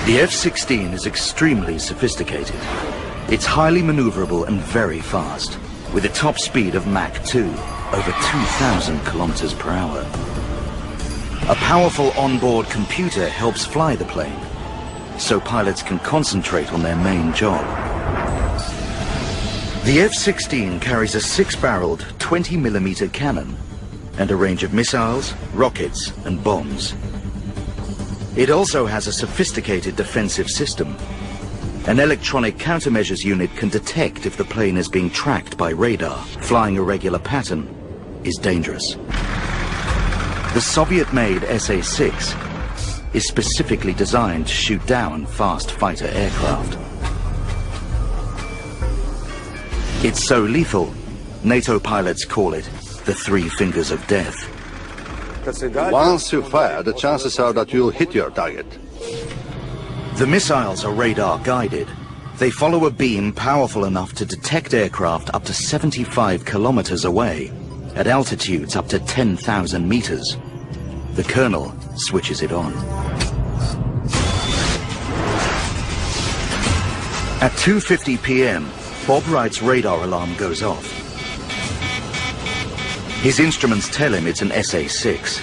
The F-16 is extremely sophisticated. It's highly maneuverable and very fast, with a top speed of Mach 2, over 2,000 kilometers per hour. A powerful onboard computer helps fly the plane, so pilots can concentrate on their main job. The F-16 carries a 6-barreled 20mm cannon and a range of missiles, rockets and bombs. It also has a sophisticated defensive system. An electronic countermeasures unit can detect if the plane is being tracked by radar. Flying a regular pattern is dangerous. The Soviet-made SA-6 is specifically designed to shoot down fast fighter aircraft. It's so lethal, NATO pilots call it the Three Fingers of Death. Once you fire, the chances are that you'll hit your target. The missiles are radar guided. They follow a beam powerful enough to detect aircraft up to 75 kilometers away, at altitudes up to 10,000 meters. The colonel switches it on. At 2:50 p.m., Bob Wright's radar alarm goes off. His instruments tell him it's an SA-6.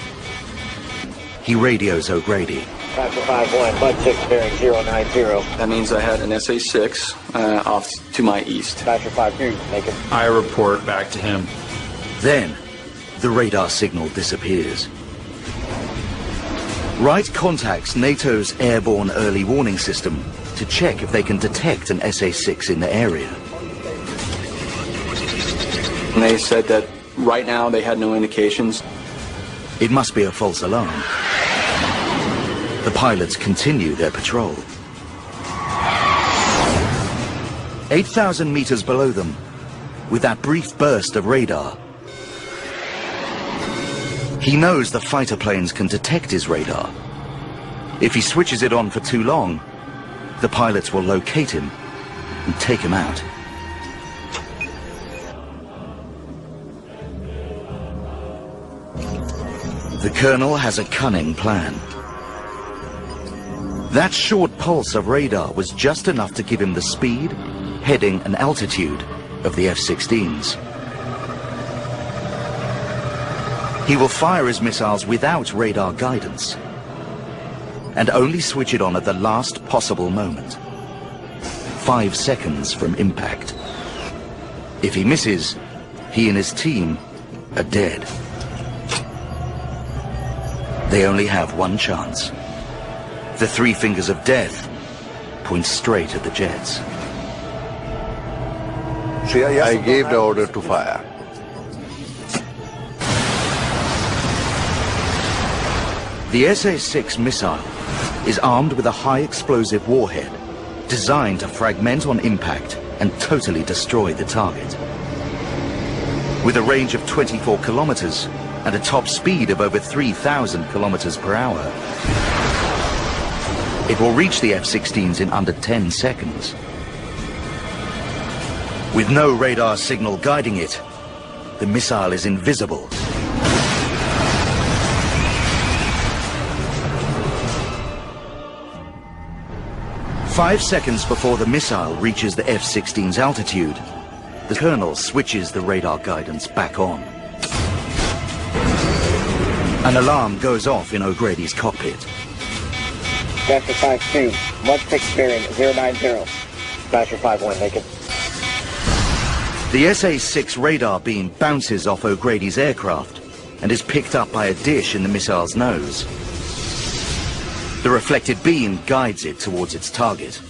He radios O'Grady. Factor 5-1, Bud 6 bearing 090. That means I had an SA-6 off to my east. Factor 5-2, make it. I report back to him. Then, the radar signal disappears. Wright contacts NATO's airborne early warning system to check if they can detect an SA-6 in the area. And they said that right now they had no indications. It must be a false alarm. The pilots continue their patrol. 8,000 meters below them, with that brief burst of radar, he knows the fighter planes can detect his radar. If he switches it on for too long, the pilots will locate him and take him out. The colonel has a cunning plan. That short pulse of radar was just enough to give him the speed, heading and altitude of the F-16s. He will fire his missiles without radar guidance and only switch it on at the last possible moment, 5 seconds from impact. If he misses, he and his team are dead. They only have one chance. The Three Fingers of Death point straight at the jets. I gave the order to fire. The SA-6 missile is armed with a high explosive warhead designed to fragment on impact and totally destroy the target. With a range of 24 kilometers and a top speed of over 3,000 kilometers per hour, it will reach the F-16s in under 10 seconds. With no radar signal guiding it, the missile is invisible. Five seconds before the missile reaches the F-16's altitude, the colonel switches the radar guidance back on. An alarm goes off in O'Grady's cockpit. Factor 5-2, Bud 6 bearing 090. Factor 5-1, make it. The SA-6 radar beam bounces off O'Grady's aircraft and is picked up by a dish in the missile's nose. The reflected beam guides it towards its target.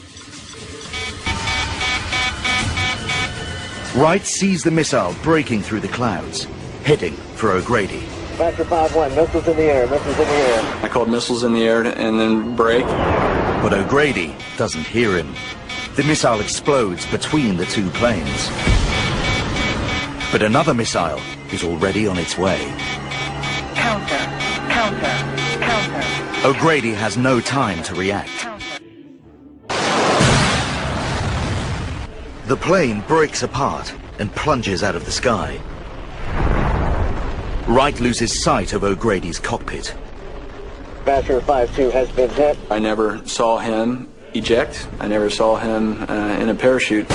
Wright sees the missile breaking through the clouds, heading for O'Grady. Factor 5-1, missiles in the air, missiles in the air. I called missiles in the air and then brake. But O'Grady doesn't hear him. The missile explodes between the two planes. But another missile is already on its way. Counter, counter, counter. O'Grady has no time to react. The plane breaks apart and plunges out of the sky. Wright loses sight of O'Grady's cockpit. Basher 5-2 has been hit. I never saw him eject. I never saw him in a parachute.